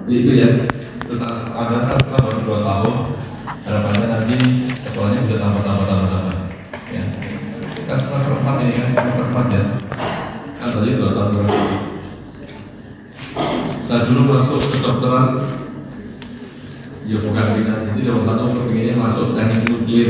Itu ya. Terus ada kan setelah baru 2 tahun, harapannya nanti sekolahnya bisa tambah. Ya. Kan semester 4 ini kan semester 4 ya. Kan tadi 2 tahun berarti. Saya dulu masuk kedokteran, ya bukan bidang sendiri, nomor 1 pengennya masuk teknik nuklir,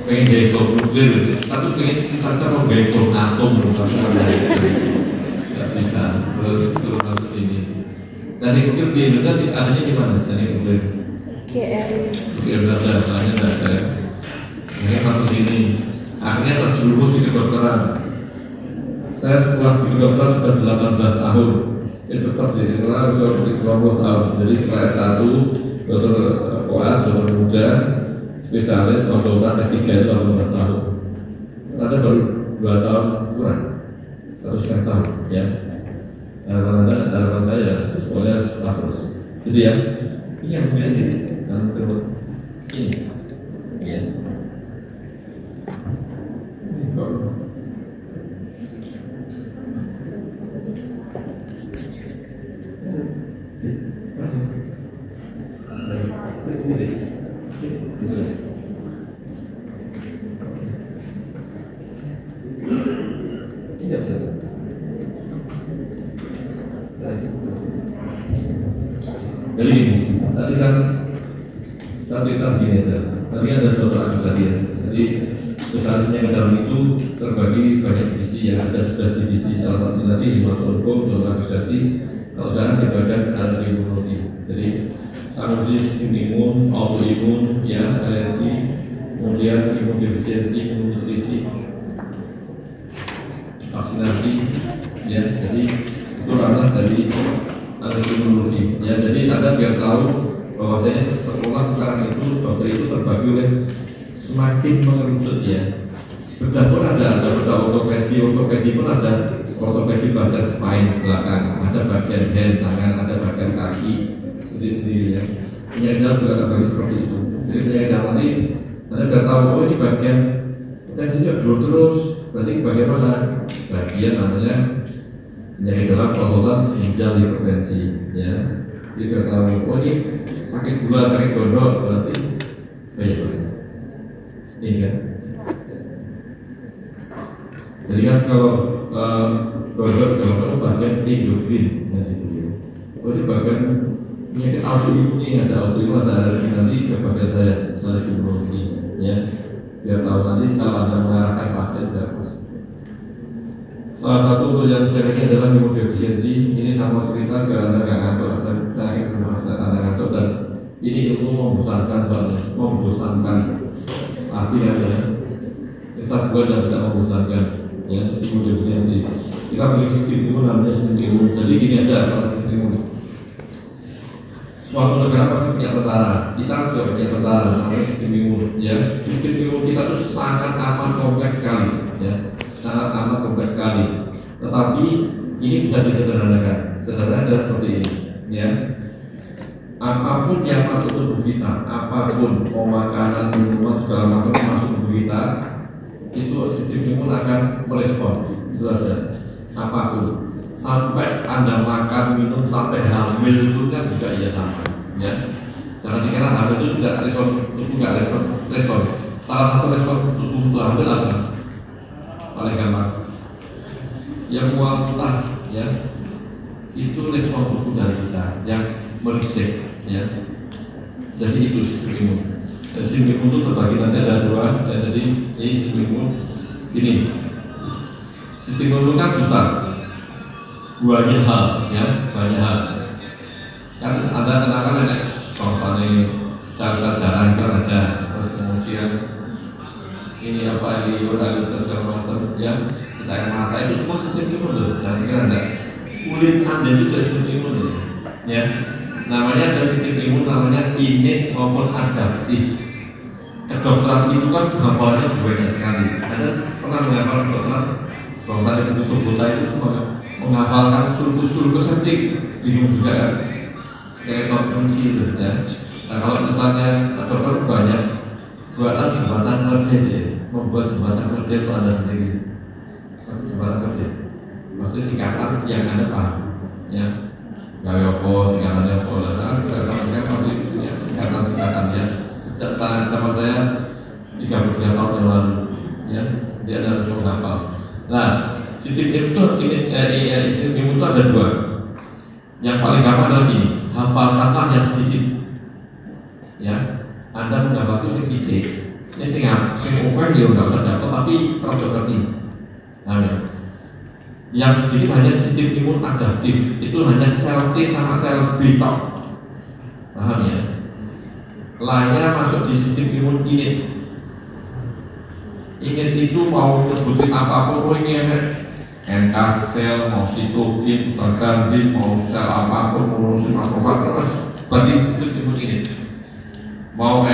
pengen gaya bom nuklir, satu pengen kita mau gaya bom atom, nggak bisa, terus suruh masuk sini. Teknik nuklir di Indonesia adanya di mana? Teknik nuklir? GR saja, makanya tidak ada. Ini masuk sini, akhirnya terjerumus di kedokteran. Saya setelah di kedokteran sudah 18 tahun. Cepat di Indonesia sudah 20 tahun. Jadi setelah S1, dokter koas, dokter muda, spesialis, konsultan, S3 itu 18 tahun. Ada baru 2 tahun kurang, 1,5 tahun ya. Harapan saya sekolahnya terus. Jadi ya, ini yang kemudian ini kan ini ya. Jadi tadi saya cerita gini saja. Tadi ada dokter Agus Sadia. Jadi besarnya di dalam itu terbagi banyak divisi ya. Ada 11 divisi. Salah satu tadi hematologi, dokter Agus Sadia. Kalau sekarang dibagikan ada imunologi. Jadi sanksi sistem imun, autoimun, ya, alergi, kemudian imunodefisiensi, imunutrisi, vaksinasi, ya. Jadi itu ranah dari imunologi. Ya, jadi Anda biar tahu bahwa saya sekolah sekarang itu dokter itu terbagi oleh semakin mengerucut ya. Bedah pun ada bedah ortopedi pun ada ortopedi bagian spine belakang, ada bagian hand tangan, ada bagian kaki sendiri ya. Penyakit juga terbagi seperti itu. Jadi penyakit nanti Anda biar tahu oh ini bagian tensinya dulu terus, berarti bagian mana? Bagian namanya penyakit dalam konsultan ginjal hipertensi ya. Jadi biar tahu oh ini sakit gula, sakit gondok berarti banyak ini kan. Jadi kan kalau gondok segala bagian endokrin oh ini bagian penyakit autoimun ini ada autoimun ada alergi nanti ke bagian saya imunologi ya. Biar tahu nanti kalau Anda mengarahkan pasien ke salah satu yang saya ini adalah imunodefisiensi. Ini sama cerita ke Anda nggak ngantuk. Saya ingin membahas Anda ngantuk dan ini ilmu membosankan soalnya, membosankan pasti ya. Saat gua tidak membosankan ya imunodefisiensi. Kita memiliki sistem imun namanya sistem imun. Jadi gini aja kalau sistem imun. Suatu negara pasti punya tentara. Kita juga punya tentara namanya sistem imun. Ya, sistem imun kita tuh sangat amat kompleks sekali. Ya. Sangat amat kompleks sekali. Tetapi ini bisa disederhanakan. Sederhana adalah seperti ini, ya. Apapun yang masuk tubuh kita, apapun mau makanan, minuman segala masuk tubuh kita, itu sistem imun akan merespon. Itu saja. Apapun. Sampai Anda makan, minum sampai hamil itu kan juga iya sama, ya. Jangan dikira hamil itu tidak respon, tubuh nggak respon. Salah satu respon tubuh untuk hamil apa? Paling gampang yang mual muntah ya itu respon tubuh dari kita yang mereject ya. Jadi itu sistem imun. Sistem imun itu terbagi nanti ada 2 ya. Jadi ini sistem imun ini sistem imun kan susah banyak hal ya, banyak hal kan Anda kenakan ada misalnya sel-sel darah itu ada, terus kemudian ini apa liur segala macam ya, saya mata itu semua sistem imun loh. Jangan kira enggak kulit Anda itu juga sistem imun ya. Namanya ada sistem imun namanya innate maupun adaptif. Kedokteran itu kan hafalnya banyak sekali. Anda pernah menghafal kedokteran? Kalau saya buku Subota itu menghafalkan sulkus septik bingung juga kan? Skeleton kunci itu ya. Nah kalau misalnya kedokteran banyak buatlah jembatan merdek ya. Membuat jembatan merdek untuk Anda sendiri. Jembatan merdek maksudnya singkatan yang Anda paham ya. gawe apa, singkatannya apa. Lah saya masih punya singkatan ya sejak zaman saya 33 tahun yang lalu ya, dia ada untuk hafal. Nah, sistem itu sistem itu ada dua. Yang paling gampang adalah gini, hafal kata yang sedikit. Ya, Anda mendapat itu sedikit. Ini sing ukah ya nggak usah dapat, tapi rada ngerti. Nah, ya. Yang sedikit hanya sistem imun adaptif, itu hanya sel T sama sel B tok. Paham ya? Lainnya masuk di sistem imun innate. Innate itu mau nyebutin apapun, ini NK sel, mau sitokin, sarkandin, mau sel apapun, mau makrofag, terus berarti sistem imun innate. Mau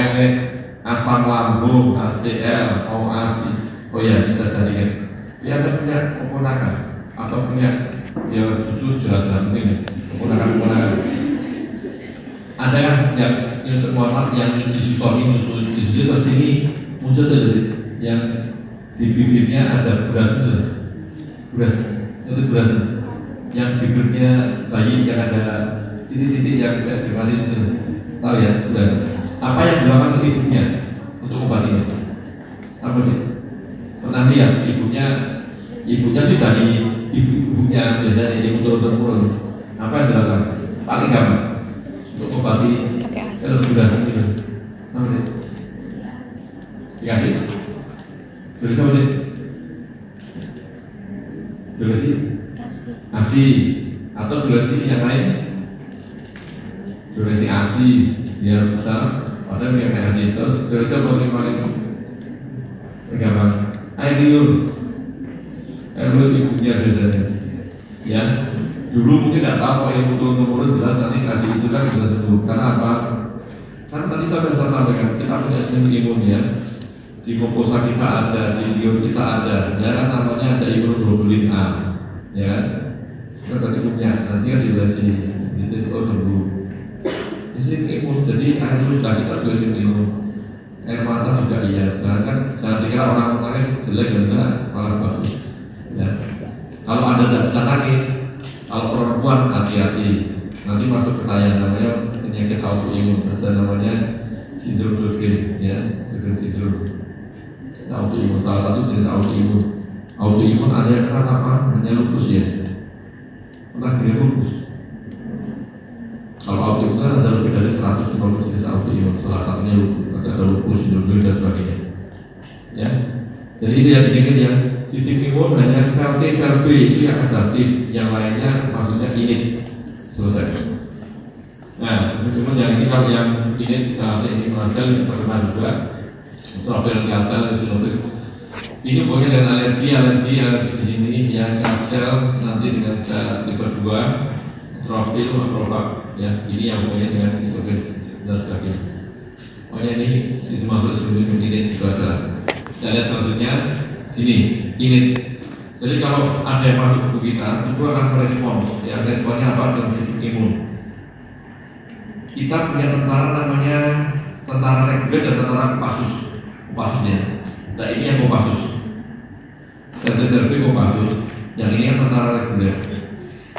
asam lambung, HCl, mau ASI, oh ya bisa jadikan. Dia ada punya keponakan atau punya ya cucu jelas penting keponakan. Ada kan yang semua yang disusui ke sini muncul dari yang di bibirnya ada beras itu beras yang bibirnya bayi yang ada titik-titik yang tidak dimati itu tahu ya beras. Apa yang dilakukan ibunya untuk obatinya? Apa sih? Pernah lihat ibunya sudah ibunya biasanya ibu turun. Apa yang dilakukan? Paling gampang untuk obati beras itu. Apa sih? Dikasih. Beri apa sih? Durasi? ASI atau durasi yang lain? Durasi ASI ya besar. Padahal yang ASI terus durasi apa sih paling gampang? Air liur ibunya biasanya. Ya, dulu mungkin tidak tahu ilmu turun-temurun jelas nanti kasih itu kan bisa sembuh. Karena apa? Karena tadi saya sudah sampaikan kita punya sistem imun ya. Di mukosa kita ada, di liur kita ada, ya kan namanya ada imunoglobulin A, ya. Kita tadi punya, nanti kan dilasi, itu sembuh. Sistem imun, jadi air ludah kita juga sistem imun, air mata juga iya. Jangan dikira orang menangis jelek benar, malah bagus. Ya. Kalau Anda tidak bisa nangis, kalau perempuan hati-hati, nanti masuk ke saya namanya penyakit autoimun, ada namanya sindrom Sjögren, ya, sindrom. Autoimun, salah satu jenis autoimun. Autoimun ada kan apa? Hanya lupus ya. Pernah kira lupus? Kalau autoimun ada lebih dari 150 jenis autoimun. Salah satunya lupus, ada lupus, sindrom dan sebagainya. Ya, jadi itu yang diingat ya. Sistem imun hanya sel T, sel B itu yang adaptif, yang lainnya maksudnya innate. Selesai. Nah, sistem imun yang ini kalau yang innate misalnya imunosel yang pernah juga. Profil kasel ini bukan dengan alergi di sini yang kasel nanti dengan tipe 2 profil makrofag ya, ini yang punya dengan sitokin dan sebagainya. Pokoknya ini masuk sebelum ini bahasa. Kita lihat selanjutnya ini. Jadi kalau ada yang masuk tubuh kita itu akan merespons ya, responnya apa? Dengan sistem imun. Kita punya tentara namanya tentara reguler dan tentara Kopassusnya. Nah ini yang Kopassus. Sel B Kopassus. Yang ini yang tentara reguler.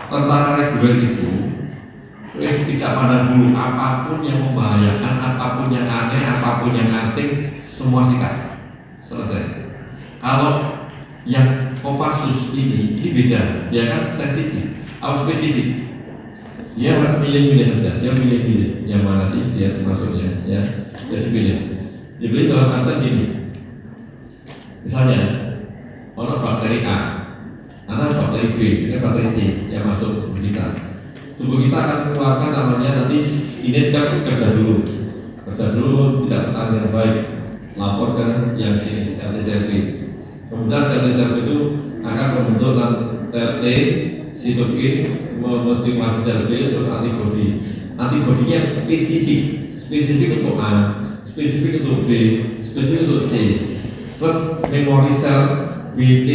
Tentara reguler itu tidak pandang bulu apapun yang membahayakan, apapun yang aneh, apapun yang asing, semua sikat. Selesai. Kalau yang Kopassus ini beda. Dia kan sensitif, atau spesifik. Dia milih-milih saja. Dia milih-milih yang mana sih dia masuknya. Ya, jadi pilih. Dibeli dalam arti gini, misalnya ono bakteri A, ada bakteri B, ini bakteri C yang masuk tubuh kita. Tubuh kita akan mengeluarkan namanya nanti ini kan kerja dulu tidak tertangani dengan baik, lapor ke yang sini sel B. Kemudian sel itu akan membentuk T, sitokin, menstimulasi sel B terus antibodi. Antibodinya spesifik untuk A, spesifik untuk B, spesifik untuk C, plus memori sel BT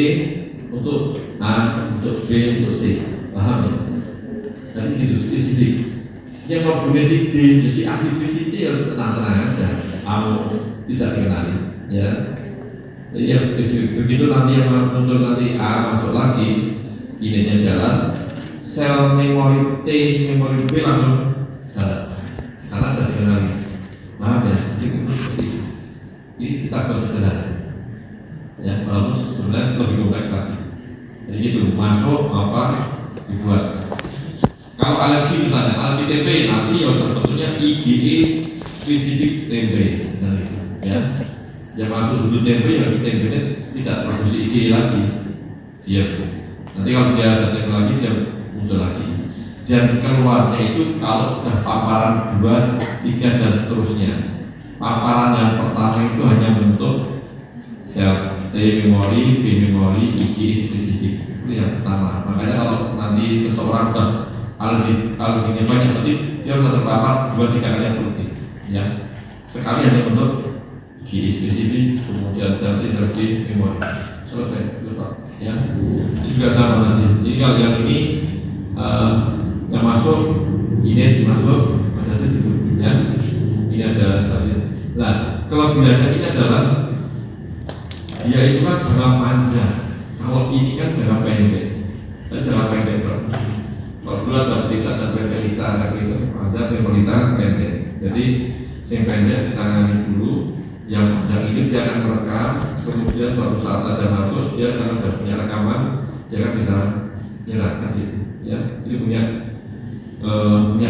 untuk A, untuk B, untuk C. Paham ya? Jadi itu spesifik. Yang kalau si D, si A, si B, si C ya tenang-tenang aja, tidak dikenali. Ya, jadi yang spesifik. Begitu nanti yang muncul nanti A masuk lagi, ininya jalan, sel memori T, memori B langsung jalan karena sudah dikenali. Paham ya, sistem itu seperti itu. Ini kita buat sederhana ya, walaupun sebenarnya lebih kompleks lagi. Jadi gitu, masuk apa dibuat. Kalau alergi misalnya, alergi tempe nanti ya tentunya IgE spesifik tempe ya. Yang masuk dulu tempe, yang di tempe ini tidak produksi IgE lagi, dia nanti kalau dia ada tempe lagi dia muncul lagi. Dan keluarnya itu kalau sudah paparan 2, 3 dan seterusnya. Paparan yang pertama itu hanya bentuk sel T memori, B memori, IgE spesifik, itu yang pertama. Makanya kalau nanti seseorang sudah alerginya banyak, berarti dia sudah terpapar 2-3 kali yang berlebih ya. Sekali hanya bentuk IgE spesifik, kemudian sel T, sel B memori, selesai ya. Ini juga sama nanti. Jadi kalau yang ini yang masuk ini dimasuk ada itu ya, ini ada salin. Nah, kelebihannya ini adalah dia itu kan jangka panjang. Kalau ini kan jangka pendek. Jangka pendek kalau dulu ada berita dan berita, ada berita panjang, sempolita pendek. Jadi yang pendek ditangani dulu, yang panjang ini dia akan merekam, kemudian suatu saat ada masuk, dia karena sudah punya rekaman, dia kan bisa nyerahkan gitu ya. Ini punya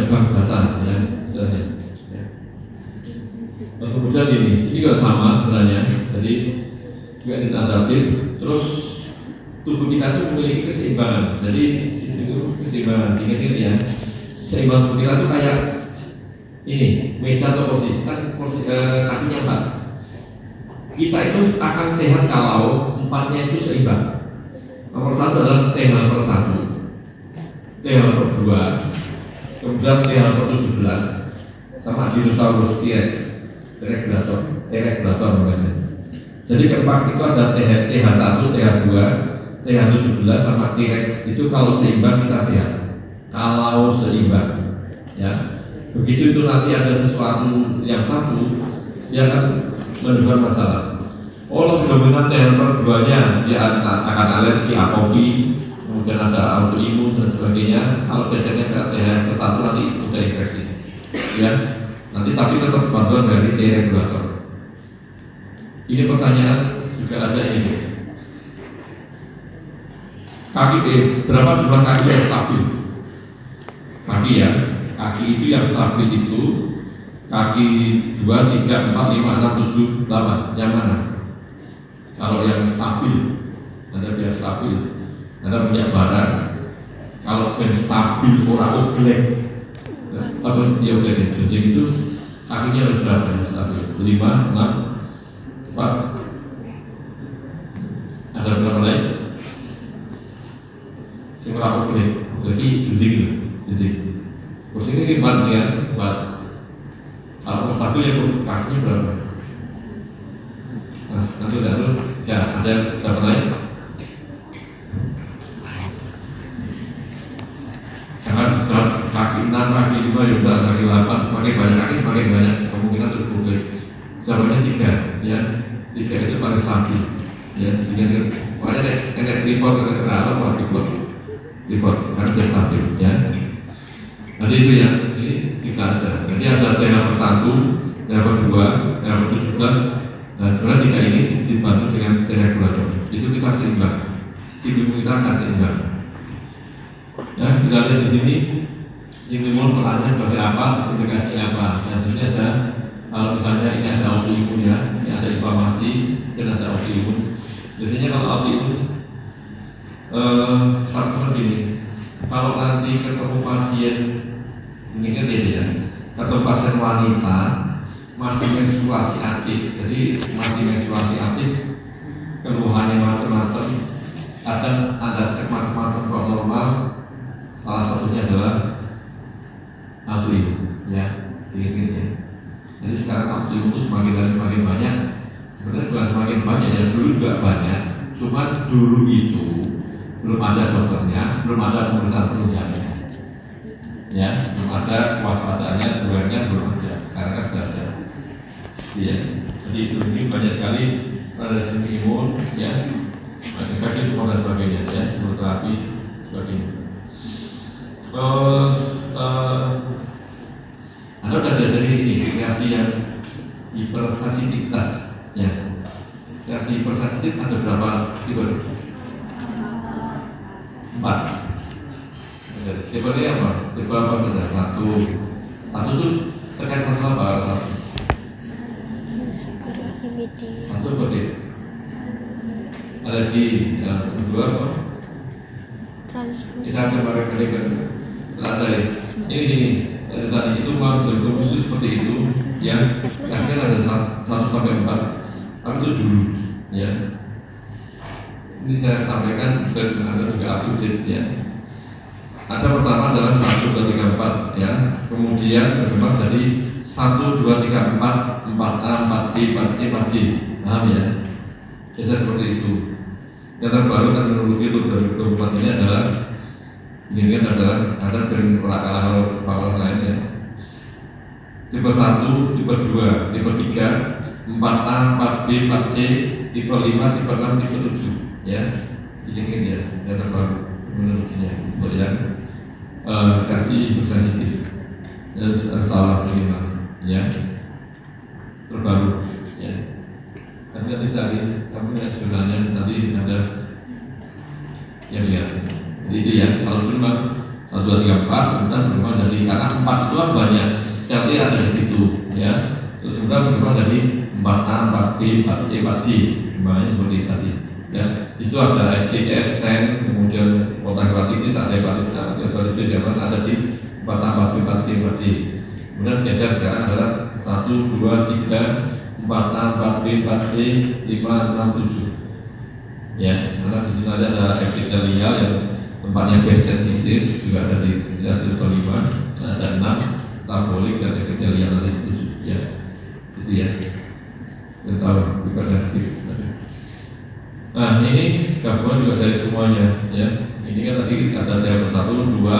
bank data ya istilahnya ya. Terus kemudian ini juga sama sebenarnya, jadi juga adaptif. Terus tubuh kita itu memiliki keseimbangan, jadi sistem itu keseimbangan. Ingat ya, seimbang tubuh kita itu kayak ini meja atau kursi, kan kursi kakinya 4. Kita itu akan sehat kalau 4-nya itu seimbang. Nomor 1 adalah TH/1, TH/2, kemudian TH/17 sama dinosaurus T-Rex, regulator namanya. Jadi keempat itu ada TH1, TH2, TH17 sama T-Rex. Itu kalau seimbang kita sehat. Kalau seimbang ya. Begitu itu nanti ada sesuatu yang satu, dia akan menimbulkan masalah. Oh, lebih dominan TH2-nya, dia akan alergi, atopi, kemudian ada autoimun dan sebagainya. Kalau biasanya ke TH1 nanti udah infeksi ya, nanti tapi tetap bantuan dari T regulator. Ini pertanyaan juga ada ini, kaki berapa jumlah kaki yang stabil? Kaki ya, kaki itu yang stabil itu kaki 2, 3, 4, 5, 6, 7, 8. Yang mana? Kalau yang stabil, Anda biar stabil, Anda punya barang. Kalau yang stabil orang oglek, apa dia oglek? Jadi itu kakinya harus berapa yang stabil? 5, 6, 4. Ada berapa lain? Si orang oglek, jadi jadi kursi ini 4 ya, 4. Kalau stabil ya kakinya berapa? Nah, nanti dulu ya ada berapa lain? Kaki 6, kaki 5, ya udah, kaki 8, semakin banyak kaki semakin banyak kemungkinan terbuka. Jawabannya 3 ya, 3 itu paling stabil ya. Pokoknya enek tripod, apa tripod karena dia stabil ya. Jadi itu ya, ini kita aja. Jadi ada TH/1, TH/2, TH/17. Nah, sebenarnya 3 ini dibantu dengan regulator. Itu kita seimbang, sistem kita akan seimbang. Ya, kita lihat di sini sistem perannya sebagai apa, spesifikasi apa. Nah, di sini ada, kalau misalnya ini ada autoimun ya, ini ada inflamasi dan ada autoimun. Biasanya kalau autoimun seperti ini. Kalau nanti ketemu pasien, mungkin ya, ketemu pasien wanita masih menstruasi aktif, jadi masih menstruasi aktif, keluhannya macam-macam, kadang ada cek macam-macam kok normal. Salah satunya adalah autoimun ya, ya. Jadi sekarang autoimun itu semakin banyak. Sebenarnya bukan semakin banyak ya, dulu juga banyak. Cuman dulu itu belum ada dokternya, belum ada pemeriksaan penunjangnya ya, belum ada kewaspadaannya, duanya belum ada. Sekarang kan sudah ada ya. Jadi ini banyak sekali pada sistem imun ya, infeksi tumor dan sebagainya ya, imunoterapi sebagainya. Anda sudah diajari ini reaksi yang hipersensitivitas, ya. Reaksi hipersensitif ada berapa tipe? 4. Tipe ini apa? Tipe apa saja? Satu itu terkait masalah bahasa. Satu berarti alergi, yang kedua apa? Bisa coba rekening pelajari. Ini tadi itu mau jago khusus seperti itu, yang kasihnya ada 1 sampai 4. Tapi itu dulu, ya. Ini saya sampaikan dan Anda juga update, ya. Ada pertama adalah 1, 2, 3, 4, ya. Kemudian berkembang jadi 1, 2, 3, 4, 4A, 4B, 4C, 4D. Paham ya? Biasa seperti itu. Yang terbaru teknologi untuk 2024 ini adalah ada dari kalah fakultas lain, ya. Tipe 1, tipe 2, tipe 3, 4A, 4B, 4C, tipe 5, tipe 6, tipe 7, ya. Ini ya, yang terbaru teknologinya untuk yang kasih sensitif. Harus tahu minimal, ya. Terbaru, ya. Nanti cari, kamu lihat jurnalnya, nanti ada yang lihat. Jadi itu ya, kalau cuma 1, 2, 3, 4, kemudian berubah jadi, karena 4 itu banyak sel T ada di situ, ya. Terus kemudian berubah jadi 4A, 4B, 4C, 4D, semuanya seperti tadi. Ya, di situ ada SCS, TEN, kemudian kontak hepatitis, ada hepatitis spesial ada di 4A, 4B, 4C, 4D. Kemudian geser sekarang adalah 1, 2, 3, 4A, 4B, 4C, 5, 6, 7. Ya, karena di sini ada epitelial yang tempatnya base disease juga ada di hasil kelima, ada 6 tabloid dan epitelial ada 7. Ya, itu ya. Kita tahu hipersensitif. Nah, ini gabungan juga dari semuanya, ya. Ini kan tadi ada T1, 2,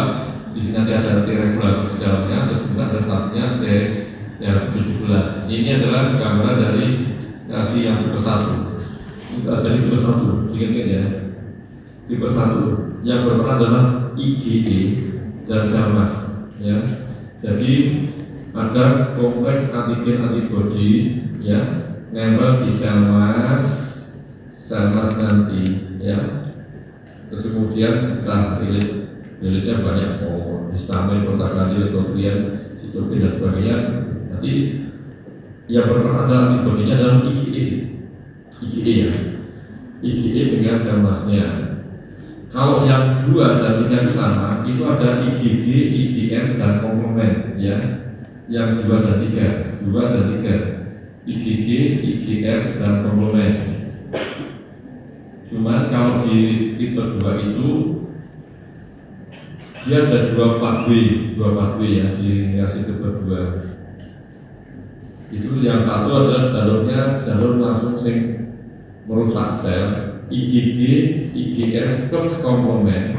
di sini nanti ada T regular di dalamnya, terus kemudian ada satunya T17. Ini adalah gambaran dari reaksi yang tipe 1. Kita jadi tipe 1, ingat ya. Tipe 1 yang berperan adalah IgE dan sel mas, ya. Jadi ada kompleks antigen antibody, ya, nempel di sel mas nanti, ya. Terus kemudian pecah rilisnya banyak, histamin, prostaglandin, leukotriene, sitokin dan sebagainya. Nanti yang berperan adalah antibodinya adalah IgE, ya. IgE dengan sel masnya. Kalau yang 2 dan 3 sama, itu ada IgG, IgM dan komplement, ya. Yang 2 dan 3, IgG, IgM dan komplement. Cuman kalau di tipe 2 itu dia ada 2 pathway ya di reaksi tipe 2. Itu yang satu adalah jalur langsung sing merusak sel, IgG, IgM plus komplement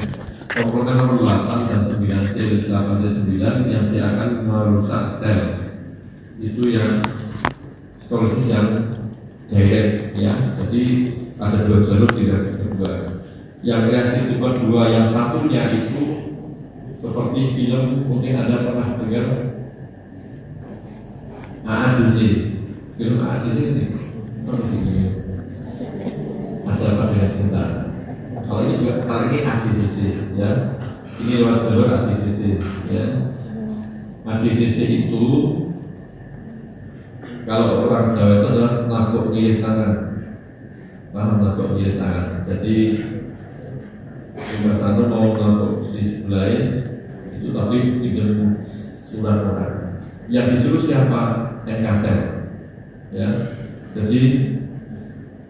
nomor 8 dan 9 C, 8 C 9 yang dia akan merusak sel. Itu yang histolisis yang direct, ya. Jadi ada 2 jalur di reaksi kedua. Yang reaksi tipe 2 yang satunya itu seperti film, mungkin Anda pernah dengar AADC. Film AADC ini ada apa dengan cinta. Kalau ini juga, kalau ini ADCC, ya. Ini lewat jalur ADCC, ya. ADCC itu kalau orang Jawa itu adalah nafkuk pilih tangan. Paham nafkuk pilih tangan. Jadi Mas Anu mau nafkuk di sebelah itu, tapi dengan surat orang. Yang disuruh siapa? NK-sel, ya. Jadi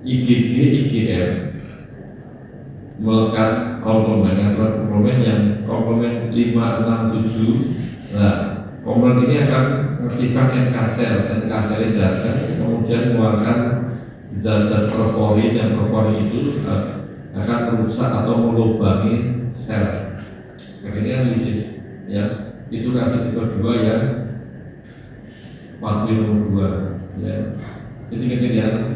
IgG, IgM melekat komplement, aturan komplement yang komplement 5, 6, 7. Nah, komplement ini akan mengaktifkan NK-sel datang, kemudian mengeluarkan zat-zat perforin, yang perforin itu akan merusak atau melubangi sel. Akhirnya lisis, ya. Itu reaksi tipe 2 yang pathway nomor 2, ya. Jadi kemudian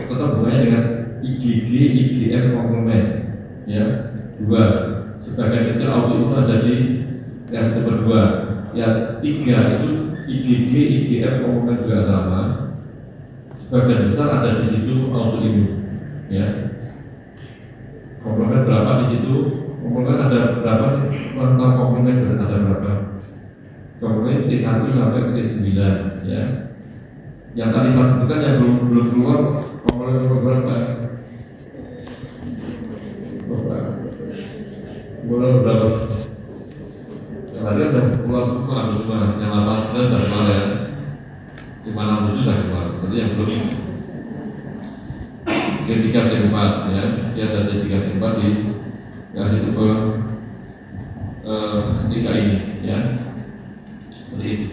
tetap hubungannya dengan IgG, IgM komplement, ya. 2 sebagian kecil autoimun ada di Yang kedua, ya 3 itu IgG, IgF komponen juga sama. Sebagian besar ada di situ autoimun, ya. Komponen berapa di situ? Komponen ada berapa? Rentang komponen ada berapa? Komponen C1 sampai C9, ya. Yang tadi saya sebutkan yang belum keluar komponen nomor berapa? Komponen berapa? Tadi udah keluar semua, yang 89 sudah keluar ya. 56 sudah keluar. Jadi yang belum C3, C4 ya, dia ada C3, C4 di kasih tipe 3 ini ya. Seperti itu.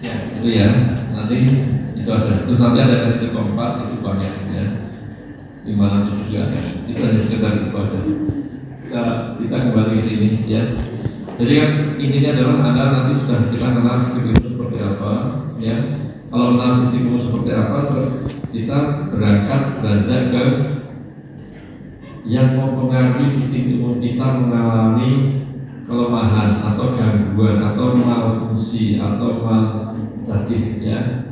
Ya, itu ya. Nanti itu aja. Terus nanti ada kasih tipe 4 itu banyak ya. 500 juga ada. Itu hanya sekitar itu aja. Kita kembali ke sini ya. Jadi kan intinya adalah Anda nanti sudah kita kenal sistem imun seperti apa ya. Kalau kenal sistem imun seperti apa, terus kita berangkat beranjak ke yang mempengaruhi sistem imun kita mengalami kelemahan atau gangguan atau malfungsi atau maladaptif ya.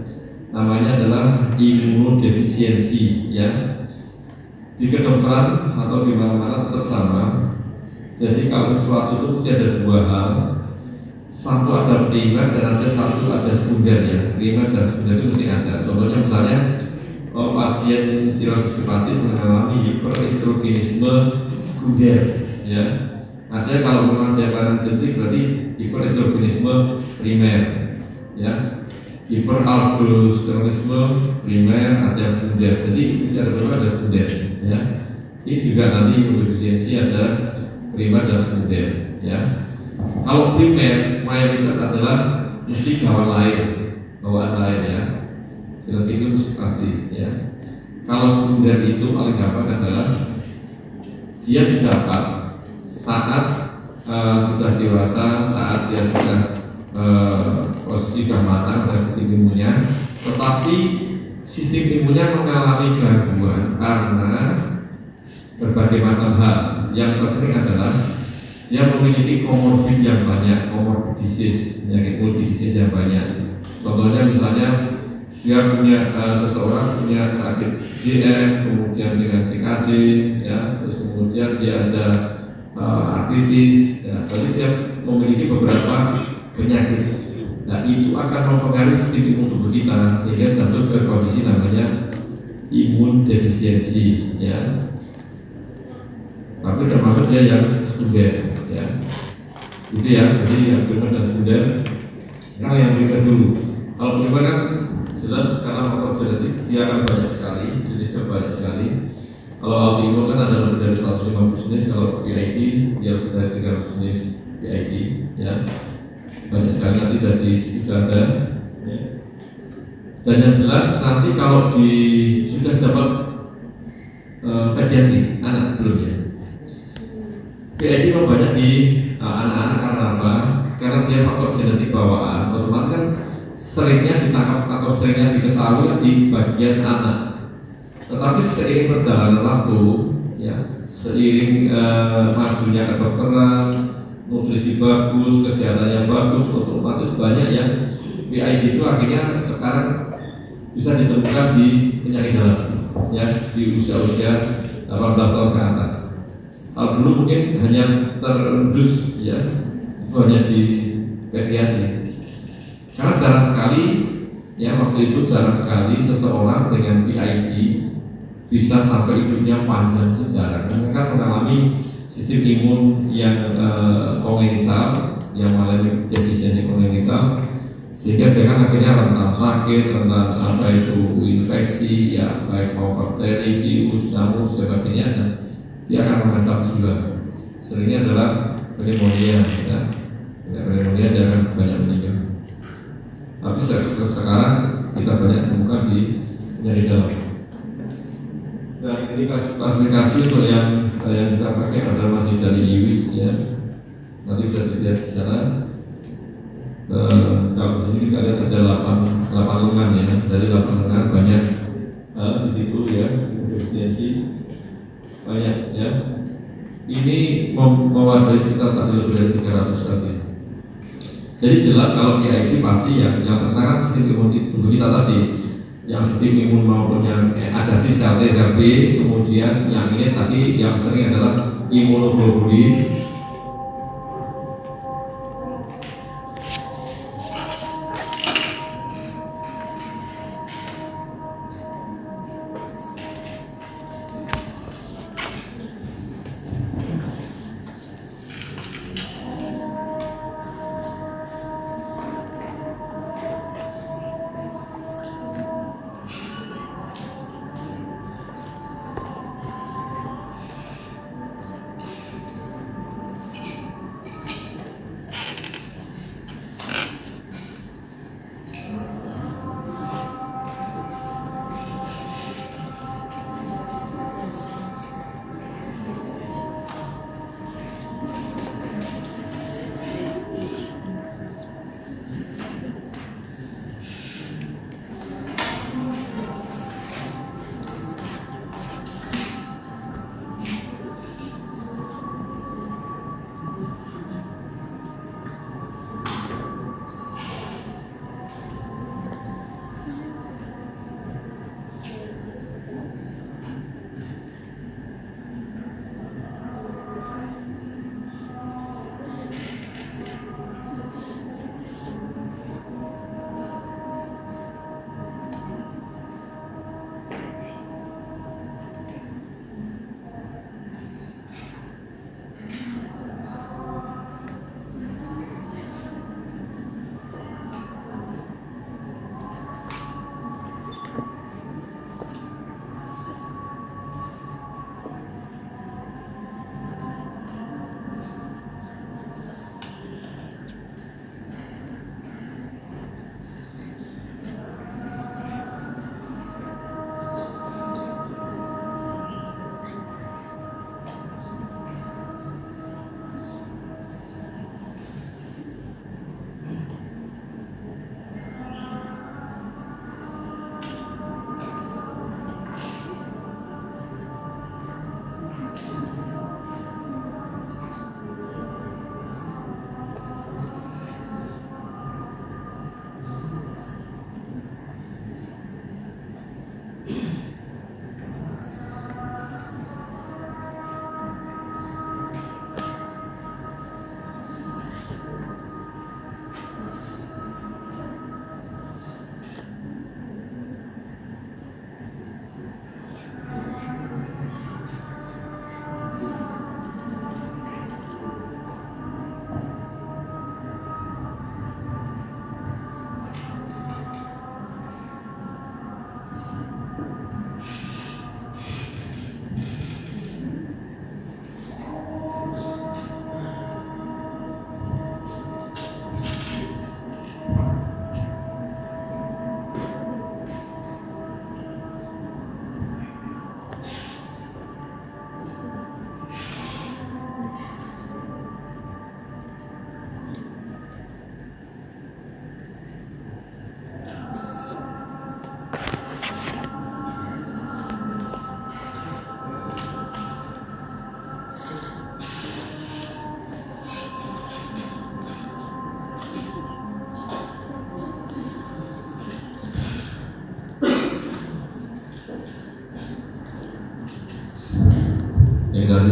Namanya adalah imunodefisiensi ya. Di kedokteran atau di mana-mana tetap sama. Jadi kalau sesuatu itu mesti ada 2 hal. Satu ada primer dan satu ada sekunder ya. Primer dan sekunder itu mesti ada. Contohnya misalnya pasien sirosis hepatis mengalami hiperestrogenisme sekunder ya. Artinya kalau memang dia kelainan genetik berarti hiperestrogenisme primer ya. Hiperaldosteronisme primer ada sekunder. Jadi mesti ada berapa? Ada sekunder ya. Ini juga nanti imunodefisiensi ada primer dan sekunder ya. Kalau primer mayoritas adalah mesti bawaan lain ya. Genetik itu mesti pasti ya. Kalau sekunder itu paling gampang adalah dia didapat saat sudah dewasa, saat dia sudah posisi sudah matang sistem imunnya, tetapi sistem imunnya mengalami gangguan karena berbagai macam hal. Yang tersering adalah dia memiliki komorbid yang banyak, komorbid disease, penyakit multidisease yang banyak. Contohnya misalnya dia punya seseorang punya sakit DM, kemudian dengan CKD, ya, terus kemudian dia ada artritis, ya, jadi dia memiliki beberapa penyakit. Nah itu akan mempengaruhi sistem imun tubuh kita sehingga jatuh ke kondisi namanya imun defisiensi, ya. Tapi termasuk dia yang sekunder ya. Itu ya, jadi yang primer dan sekunder. Nah yang primer dulu. Kalau primer kan jelas karena faktor genetik dia akan banyak sekali, jenisnya banyak sekali. Kalau autoimun kan ada lebih dari 150 jenis, kalau PID dia lebih dari 300 jenis PID ya. Banyak sekali nanti dari situ ada ya. Dan yang jelas nanti kalau sudah dapat pediatrik anak belum ya. PID banyak di anak-anak karena apa? Karena dia faktor genetik bawaan, otomatis kan seringnya ditangkap atau seringnya diketahui di bagian anak. Tetapi seiring perjalanan waktu, ya, seiring majunya kedokteran, nutrisi bagus, kesehatan yang bagus, otomatis banyak yang PID itu akhirnya sekarang bisa ditemukan di penyakit dalam, ya, di usia-usia 18 tahun ke atas. Kalau dulu mungkin hanya terendus ya, itu hanya di pediatri. Karena jarang sekali ya, waktu itu jarang sekali seseorang dengan PID bisa sampai hidupnya panjang sejarah. Mereka mengalami sistem imun yang kongenital, yang mengalami defisiensi kongenital, sehingga dengan akhirnya rentan sakit, rentan apa itu infeksi ya, baik mau bakteri, virus, nyamuk, sebagainya. Dia akan mengancam jiwa. Seringnya adalah pneumonia, ya. Pneumonia dia akan banyak meninggal. Tapi sekarang kita banyak temukan di penyakit dalam. Dan ini klasifikasi untuk yang kita pakai adalah masih dari Lewis, ya. Nanti bisa dilihat di sana. Kalau di sini kita lihat ada 8 lengan ya. Dari 8 lengan banyak di situ ya, efisiensi banyak ya. Ini mewadai sekitar lebih dari 300 tadi. Jadi jelas kalau PID pasti yang terkena kan sistem imun tubuh kita tadi, yang sistem imun maupun yang ada di sel T, sel B, kemudian yang ini tadi yang sering adalah imunoglobulin.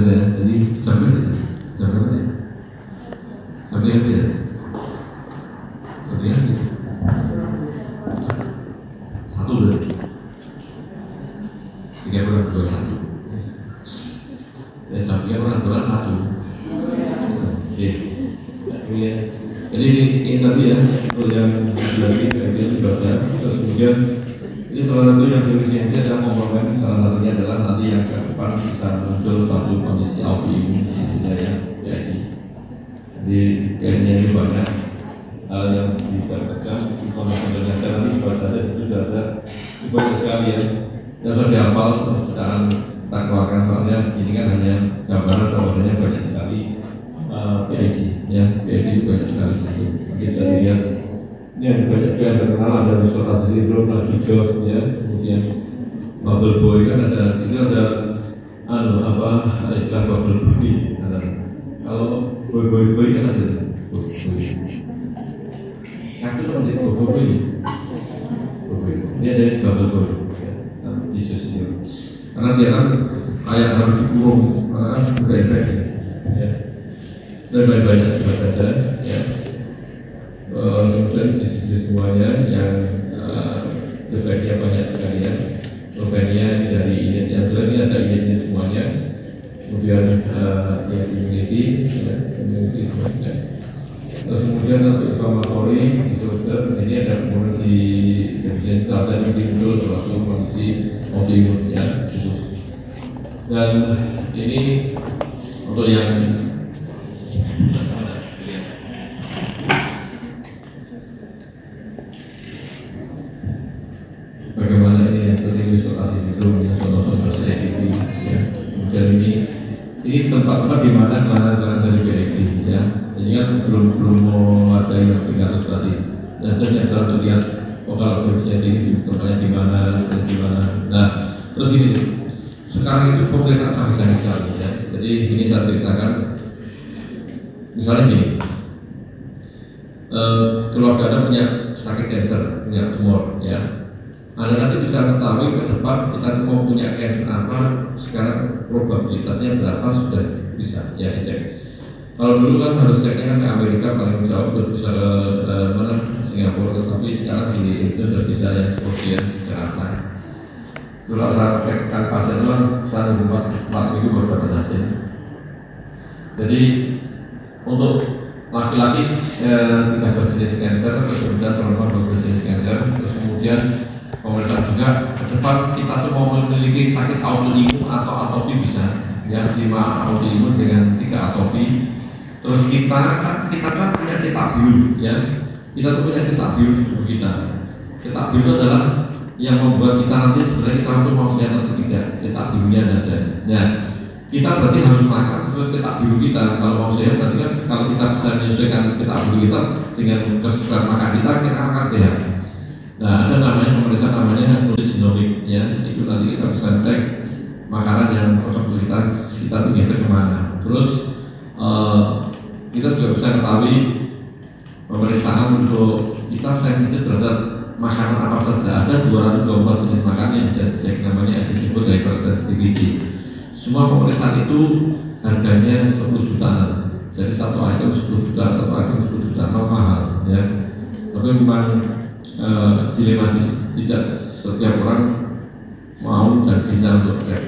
Jadi jam berapa ya? Jam berapa ya? Satu berarti 3/21 ya, jam 3/21. Oke. Jadi ini tadi ya, untuk yang lagi itu baca. Terus kemudian ini salah satu yang efisiensi adalah komponen, salah satunya adalah nanti yang ke depan bisa muncul suatu kondisi autoimun ya. Jadi ini banyak hal yang didapatkan di komponen dasar ini pada sudah ada banyak sekali ya. Yang sudah dihafal terus sekarang kita keluarkan, soalnya ini kan hanya gambaran, bahwasanya banyak sekali PID ya, PID banyak sekali situ. Kita lihat ini yang banyak yang terkenal ada visualisasi sindrom, ada JOS ya, kemudian bubble boy kan ada istilah bubble boy. Kalau boy kan ada boy. Kaki itu ada bubble boy. Ini ada bubble boy di jus ini. Karena dia kan kayak harus dikurung, bukan infeksi. Ya. Dan banyak juga saja. Ya. Kemudian di sisi semuanya yang efeknya banyak sekali ya. Probennya dari ini, yang jelas ini ada ini semuanya. Kemudian yang immunity semuanya. Terus kemudian untuk inflammatory disorder, ini ada kondisi defisiensi zat yang timbul suatu kondisi autoimun ya. Dan ini untuk yang bagaimana ini yang seperti distorsi sindrom yang contoh-contoh CDP ya. Kemudian ini tempat-tempat di mana dari BID ya. Ini kan belum mau ada yang harus tadi. Dan saya telah terlihat kalau defisiensi ini tempatnya di mana dan di mana. Nah, terus ini sekarang itu pemeriksaan canggih sekali ya. Jadi ini saya ceritakan. Misalnya gini, keluarga Anda punya sakit kanker, punya tumor ya. Anda nanti bisa mengetahui ke depan kita mau punya cancer apa, sekarang probabilitasnya berapa sudah bisa ya dicek. Kalau dulu kan harus ceknya kan ke Amerika paling jauh, terus bisa ke mana Singapura, tapi sekarang di itu sudah bisa ya kemudian Jakarta. Kalau saya cekkan pasien itu kan saya 4 minggu baru dapat hasil. Jadi untuk laki-laki 13 jenis cancer, kemudian perempuan 12 jenis cancer, terus kemudian pemeriksaan juga ke depan kita tuh mau memiliki sakit autoimun atau atopi bisa ya 5 autoimun dengan 3 atopi. Terus kita kan punya cetak biru ya, kita tuh punya cetak biru di tubuh kita. Cetak biru adalah yang membuat kita nanti sebenarnya kita tuh mau sehat atau tidak, cetak birunya ada. Nah kita berarti harus makan sesuai cetak biru kita. Kalau mau sehat berarti kan kalau kita bisa menyesuaikan cetak biru kita dengan kesesuaian makan kita akan sehat. Nah, ada namanya pemeriksaan namanya genomik ya. Itu nanti kita bisa cek makanan yang cocok untuk kita geser kemana. Terus kita juga bisa mengetahui pemeriksaan untuk kita sensitif terhadap makanan apa saja. Ada 224 jenis makanan yang bisa dicek, namanya disebut hypersensitivity. Semua pemeriksaan itu harganya 10 jutaan. Jadi satu item 10 juta, satu item 10 juta, mahal ya. Tapi memang dilematis, tidak setiap orang mau dan bisa untuk cek.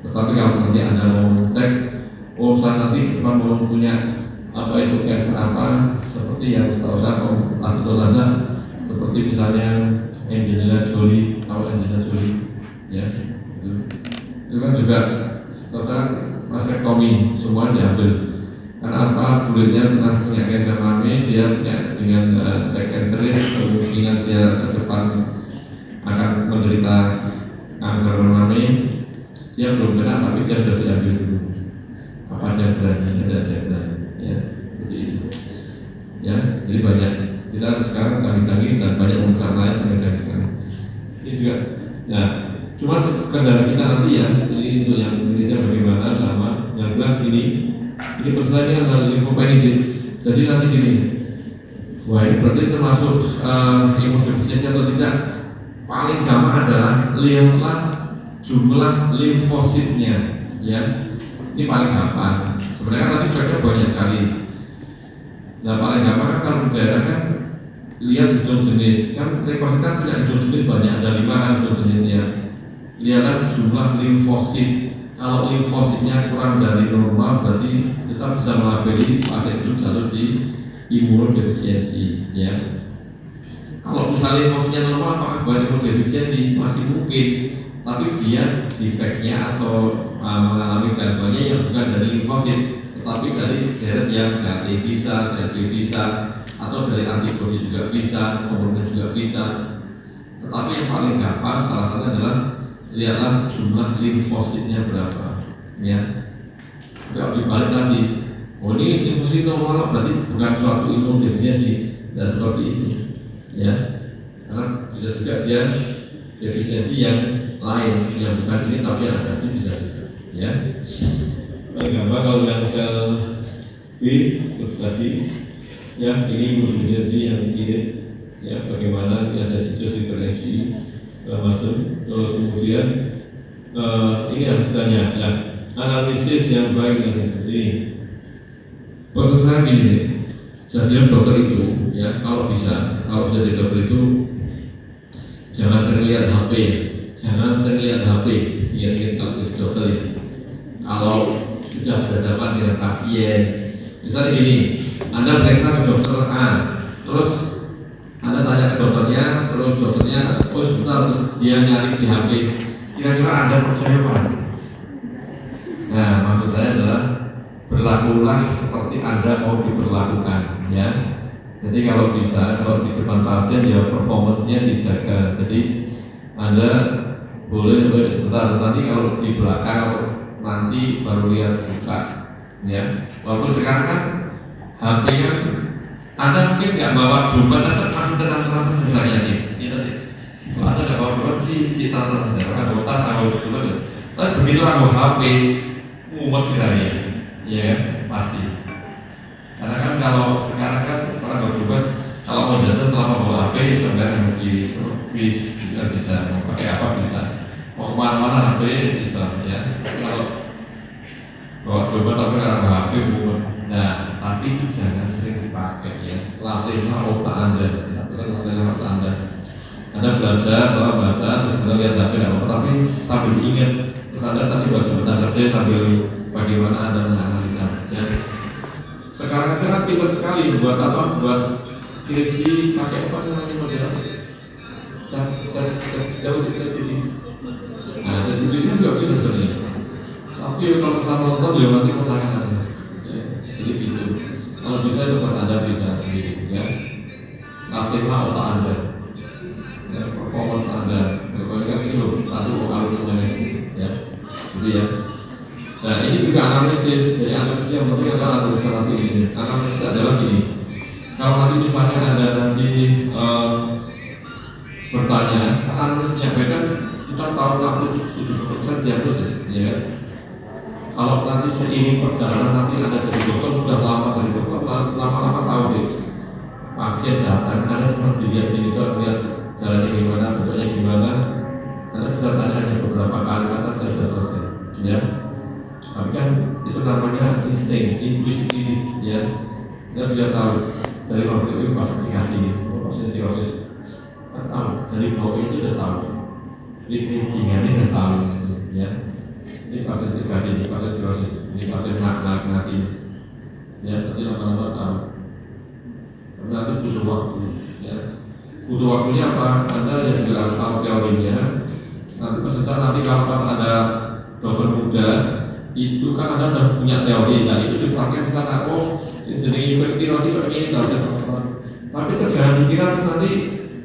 Tetapi kalau nanti Anda mau cek, saya nanti cuma mau punya apa itu cancer apa, seperti yang setahu saya atau Anda seperti misalnya Angelina Jolie, tahu Angelina Jolie ya, itu kan juga setahu saya mastektomi semua diambil. Karena apa? Kulitnya pernah punya cancer mami, dia punya dengan cek canceris, kemungkinan dia ke depan akan menderita kanker mami. Dia belum kena, tapi dia sudah diambil dulu. Apa dia berani? Ada ya, seperti itu. Ya, jadi banyak. Kita sekarang canggih-canggih dan banyak pemeriksaan lain canggih-canggih sekarang. Ini juga. Nah, cuma kendala kita nanti ya. Ini untuk yang Indonesia bagaimana sama. Yang jelas ini persaingan adalah limfopenidin. Jadi nanti gini, wah ini berarti termasuk imunodefisiensi atau tidak? Paling gampang adalah lihatlah jumlah limfositnya, ya. Ini paling gampang. Sebenarnya tadi ceknya banyak sekali. Nah paling gampang kan kalau di daerah kan lihat hitung jenis. Kan limfosit kan punya hitung jenis banyak, ada 5 kan hitung jenisnya. Lihatlah jumlah limfosit. Kalau limfositnya kurang dari normal berarti kita bisa melabeli pasien itu jatuh di imunodefisiensi ya. Kalau misalnya limfositnya normal apakah bukan imunodefisiensi? Masih mungkin, tapi dia defeknya atau mengalami gangguannya yang bukan dari limfosit tetapi dari deret yang sel A bisa, sel B bisa, atau dari antibodi juga bisa, hormon juga bisa. Tetapi yang paling gampang salah satunya adalah lihatlah jumlah limfositnya berapa ya. Kalau dibalik lagi, oh ini limfosit normal berarti bukan suatu imunodefisiensi, tidak seperti itu ya. Karena bisa juga dia defisiensi yang lain yang bukan ini tapi ada, ini bisa juga ya. Gambar kalau yang sel B seperti tadi ya, ini imunodeficiency yang ini ya, bagaimana ada situasi koreksi macam. Terus kemudian ini harus ditanya ya, analisis yang baik dan seperti ini. Pesan saya gini, jadi dokter itu ya, kalau bisa jadi dokter itu jangan sering lihat HP, jangan sering lihat HP. Ingin kalau jadi dokter ya, kalau sudah berhadapan dengan pasien, misalnya gini, Anda periksa ke dokter A, terus Anda tanya ke dokternya, terus dokternya, oh sebentar, terus dia nyari di HP, kira-kira Anda percaya apa? Nah, maksud saya adalah berlakulah seperti Anda mau diperlakukan, ya. Jadi kalau bisa, kalau di depan pasien ya performance-nya dijaga. Jadi Anda boleh sebentar, nanti kalau di belakang nanti baru lihat buka, ya. Walaupun sekarang kan HP kan Anda mungkin nggak bawa dompet, masih tenang terasa sisanya nih. Kalau Anda nggak bawa dompet si tenang terasa, kan bawa tas, bawa dompet. Tapi begitu bawa HP, mumet sekali, ya pasti. Karena kan kalau sekarang kan orang berubah, kalau mau jasa selama bawa HP sebenarnya di vis juga bisa, mau pakai apa bisa, mau kemana-mana HP bisa ya. Kalau bawa dompet tapi kalau bawa HP mumet. Nah, tapi itu jangan sering dipakai ya. Latihlah otak Anda, latihlah otak Anda. Anda belajar, baca, terus Anda lihat HP tidak apa-apa, tapi sambil ingat, terus Anda tadi buat jabatan kerja sambil bagaimana Anda menganalisa ya. Sekarang kan pintar sekali buat apa? Buat skripsi pakai apa namanya model? Nah, ChatGPT kan juga bisa sebenarnya. Tapi kalau bisa nonton ya nanti pertanyaan Anda. Ya, jadi gitu. Kalau bisa itu Anda bisa sendiri ya. Latihlah otak Anda, ya, performance Anda. Pokoknya kan ini loh, satu argumennya ya. Jadi ya. Nah ini juga analisis. Jadi analisis yang penting adalah analisis nanti ini. Analisis adalah gini. Kalau nanti misalnya Anda nanti bertanya, analisisnya kan kita tahu 67% diagnosis, ya. Kalau nanti seiring perjalanan nanti Anda jadi dokter, sudah lama jadi dokter, lama-lama tahu deh pasien datang, Anda cuma dilihat lihat jalannya gimana, bentuknya gimana, Anda bisa tanya hanya beberapa kali, maka sudah selesai, ya. Tapi kan itu namanya insting, intuitif, ya. Kita bisa tahu dari waktu itu pasien psikologi, proses kan tahu dari bawah itu sudah tahu, ini sudah tahu, ya. Ini pasien psikologi, ini pasien psikologi, ini pasien nasi, ya. Nanti lama-lama tahu. Tapi nanti butuh waktu, ya. Butuh waktunya apa? Anda yang juga harus tahu teorinya. Nanti pesan nanti kalau pas ada dokter muda itu kan Anda sudah punya teori, dan itu dipraktek di sana. Oh, jenis teori ini tapi itu jangan dikira nanti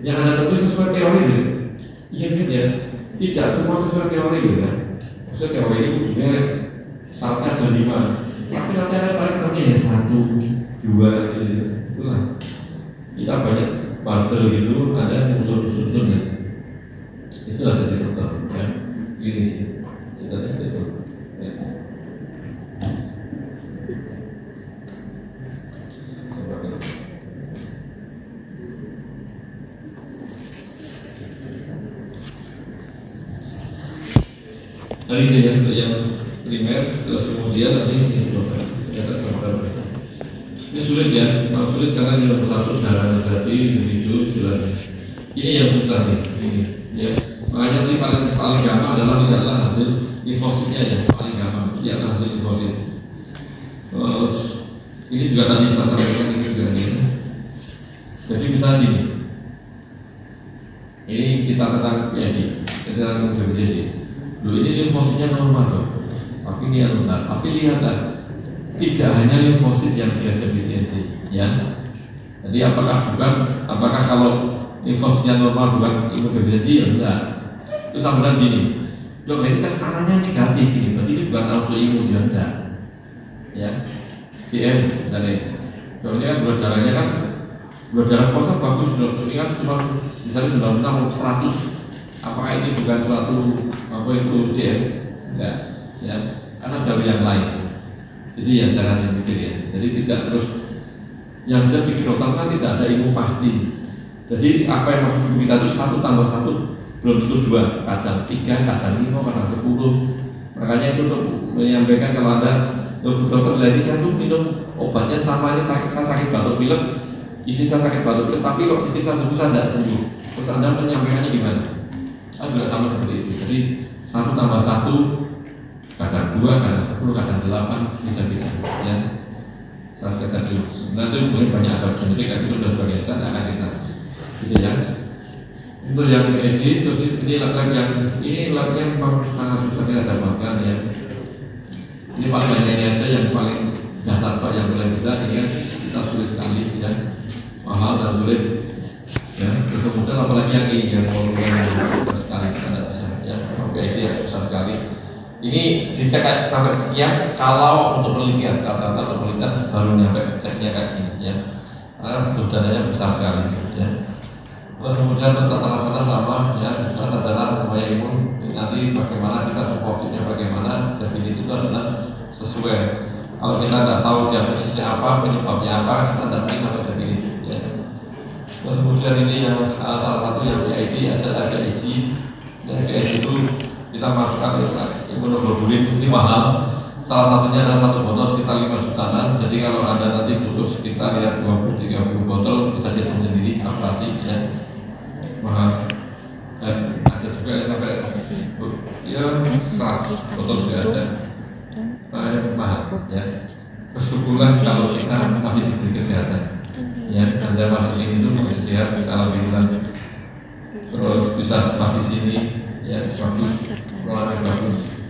yang Anda temui sesuai teori deh. Ingat ya, tidak semua sesuai teori ya. Maksudnya teori ini punya syaratnya ada 5, tapi nanti ada paling teorinya ya 1, 2 gitu. Itulah kita banyak puzzle gitu, ada unsur-unsur ya. Itulah jadi dokter ya. Ini sih ceritanya itu. Ya. Hari ini ya, untuk yang primer, terus kemudian nanti ini dokter. Ini sulit ya, kalau sulit karena ini nomor 1 jalan jadi begitu jelas. Ini yang susah nih, ini ya. Makanya ini paling gampang adalah tidaklah hasil infositnya ya, paling gampang tidaklah hasil infosit. Terus ini juga tadi saya sampaikan ini juga ini. Jadi misalnya ini kita tentang PID, kita tentang BPJS. Loh ini limfositnya normal loh, tapi ini yang benar. Tapi lihatlah, tidak hanya limfosit yang dia defisiensi, ya. Jadi apakah kalau limfositnya normal bukan imunodefisiensi ya enggak. Itu sama dengan gini, dok ini tes anaknya negatif ini, berarti ini bukan autoimun ya enggak. Ya, DM misalnya, dok ini kan gula darahnya kan gula darah kosong bagus dok, ini kan cuma misalnya 96 100. Apakah ini bukan suatu apa itu DM? Enggak, ya, karena dari yang lain. Jadi yang jangan mikir ya. Jadi tidak terus yang bisa di kedokteran kan tidak ada ilmu pasti. Jadi apa yang masuk tubuh kita itu 1 tambah 1 belum tentu 2, kadang 3, kadang 5, kadang 10. Makanya itu untuk menyampaikan kalau ada dokter lagi saya tuh minum obatnya sama ini saya sakit batuk pilek, istri saya sakit batuk pilek, tapi kok istri saya sembuh saya tidak sembuh. Terus Anda menyampaikannya gimana? Juga sama seperti itu. Jadi 1 tambah 1 kadang 2, kadang 10, kadang 8, tidak ya. Saya sekedar dulu. Sebenarnya itu mungkin banyak ada genetik itu dan sebagainya. Saya akan kita gitu ya. Untuk yang PED, terus ini lab yang memang sangat susah kita dapatkan ya. Ini pakaiannya aja yang paling dasar Pak, yang paling bisa ini kan kita sulit sekali ya, mahal dan sulit ya. Terus kemudian apalagi yang ini yang susah sekali kita tidak bisa ya. PED yang susah sekali. Ini dicek sampai sekian kalau untuk penelitian, kata-kata untuk penelitian baru nyampe ceknya kayak gini ya. Karena dananya besar sekali ya. Terus kemudian tentang alasannya sama ya, jelas adalah upaya imun. Nanti bagaimana kita supportnya, bagaimana definisi itu adalah sesuai. Kalau kita tidak tahu dia posisi apa, penyebabnya apa, kita tidak bisa sampai definisi ya. Terus kemudian ini yang salah satu yang PID ada IgG. Dan IgG itu kita masukkan imunoglobulin, ini mahal. Salah satunya adalah 1 botol sekitar 5 jutaan. Jadi kalau Anda nanti butuh sekitar ya 20-30 botol bisa dihitung sendiri kalkulasi ya. Mahal. Dan ada juga yang sampai ya 100 botol juga ada. Mahal ya. Bersyukurlah kalau kita masih diberi kesehatan ya. Anda masuk sini itu masih sehat, bisa alhamdulillah. Terus bisa seperti di sini ya, bagus, olahraga bagus.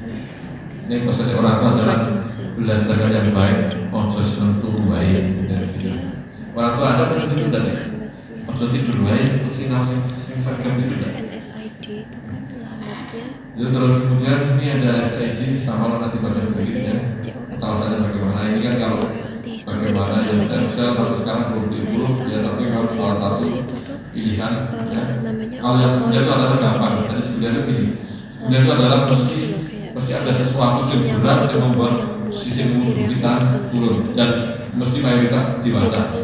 Ini pesan orang tua adalah belajar yang baik, ojo sentuh baik gitu. Orang tua ada pesan itu dan ojo tidur baik, terus namanya sing sergam itu dan NSID itu kan alamatnya. Itu terus kemudian ini ada SID sama lah nanti baca sedikit ya. Tahu tanya bagaimana ini kan kalau bagaimana ya sel sampai sekarang belum diurus ya, tapi kalau salah satu pilihan ya. Kalau yang sebenarnya itu adalah gampang. Jadi sebenarnya itu gini, sebenarnya itu adalah mesti ada sesuatu yang berat yang membuat sistem imun kita turun dan mesti mayoritas dewasa.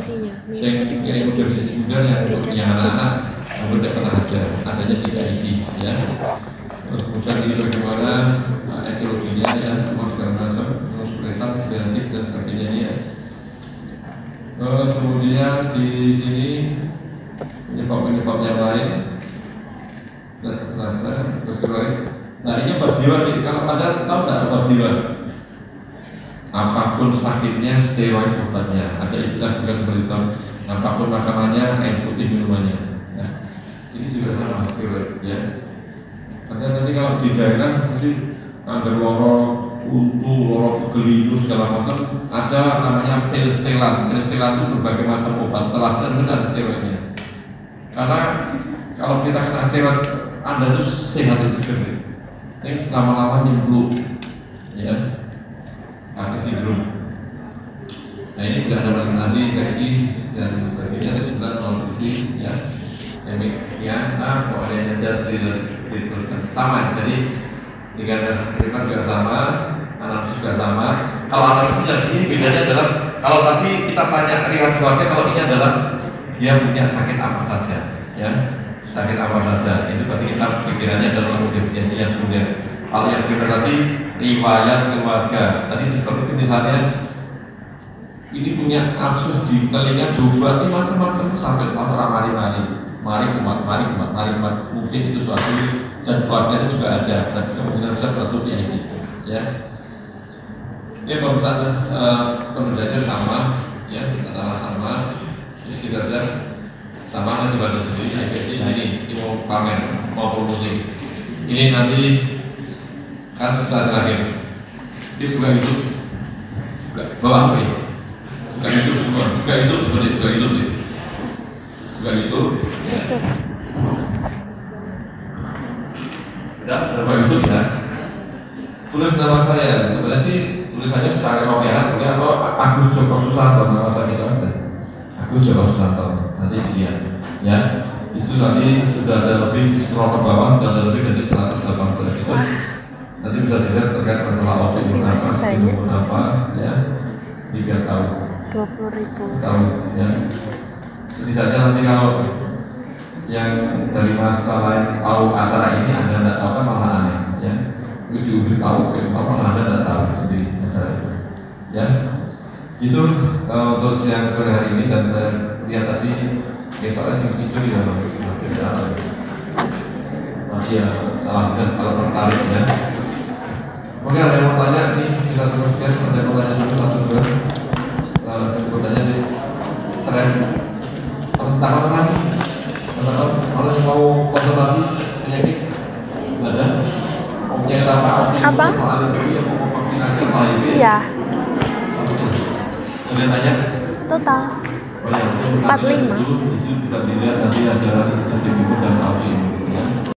Saya yang udah sebenarnya yang untuk yang anak-anak yang tidak pernah ada adanya CID ya. Terus kemudian ini bagaimana etiologinya ya, segala macam, terus presan, genetik dan sebagainya ya. Terus kemudian di sini penyebab-penyebab yang lain dan seterusnya terus lain. Nah ini obat diwa nih, kalau Anda tahu nggak obat diwa? Apapun sakitnya steroid obatnya. Ada istilah juga seperti itu. Apapun makanannya, air putih minumannya. Nah, ini juga sama steroid ya. Nanti kalau di daerah mesti ada loro untu, loro gelindu segala macam. Ada namanya pil stelan. Pil stelan itu berbagai macam obat. Setelah itu ada steroidnya. Karena kalau kita kena steroid, Anda itu sehat dan seger. Tapi lama-lama nyemplung ya, kasih sindrom. Nah ini sudah ada vaksinasi, infeksi dan sebagainya. Ada sudah nutrisi ya, ya, pokoknya saja diteruskan sama. Jadi dengan treatment juga sama, analisis juga sama. Kalau analisis yang ini bedanya adalah kalau tadi kita tanya riwayat keluarga, kalau ini adalah dia punya sakit apa saja ya. Sakit apa saja, itu berarti kita pikirannya adalah imunodeficiensi yang sebenarnya. Kalau yang berarti riwayat keluarga, tadi seperti misalnya ini punya absces di telinga domba, ini macam-macam sampai selama mari kumat, mungkin itu suatu dan keluarganya juga ada, dan kemungkinan besar suatu PID ya. Ini perusahaan pengerjaannya sama ya, sama, jadi sekitar sama kan dibaca sendiri IPC. Nah ini mau pamer, mau promosi. Ini nanti kan saat terakhir. Ini juga itu, bawa apa ya? Bukan itu semua, bukan itu seperti bukan itu sih. Bukan itu. Ya. Udah, berapa itu ya? Tulis nama saya. Sebenarnya sih tulisannya secara kopian, boleh atau Agus Joko Susanto nama saya itu aja. Agus Joko Susanto. Nanti dilihat ya. Di situ nanti sudah ada lebih di scroll ke bawah, sudah ada lebih dari 180 episode. Nanti bisa dilihat terkait masalah autoimun apa, sistem apa, ya, biar tahu. 20.000. Tahu, ya. Setidaknya nanti kalau yang dari mas lain tahu acara ini Anda tidak tahu kan malah aneh, ya. Itu tahu malah Anda tidak tahu sendiri masalah itu, ya. Gitu untuk siang sore hari ini, dan saya lihat tadi GTS yang itu juga material. Tapi ya salah bisa kalau tertarik, ya. Mungkin ada yang mau tanya nih, kita semua sekian, ada yang mau tanya dulu satu dua. Saya mau tanya nih, stres, harus takut lagi. Harus mau konsultasi penyakit, ada? Penyakit apa? Mau alergi, mau vaksinasi apa itu? Iya. Ada yang tanya? Total. Oh ya, 45. Di sini bisa dilihat nanti ada sistem imun dan autoimun.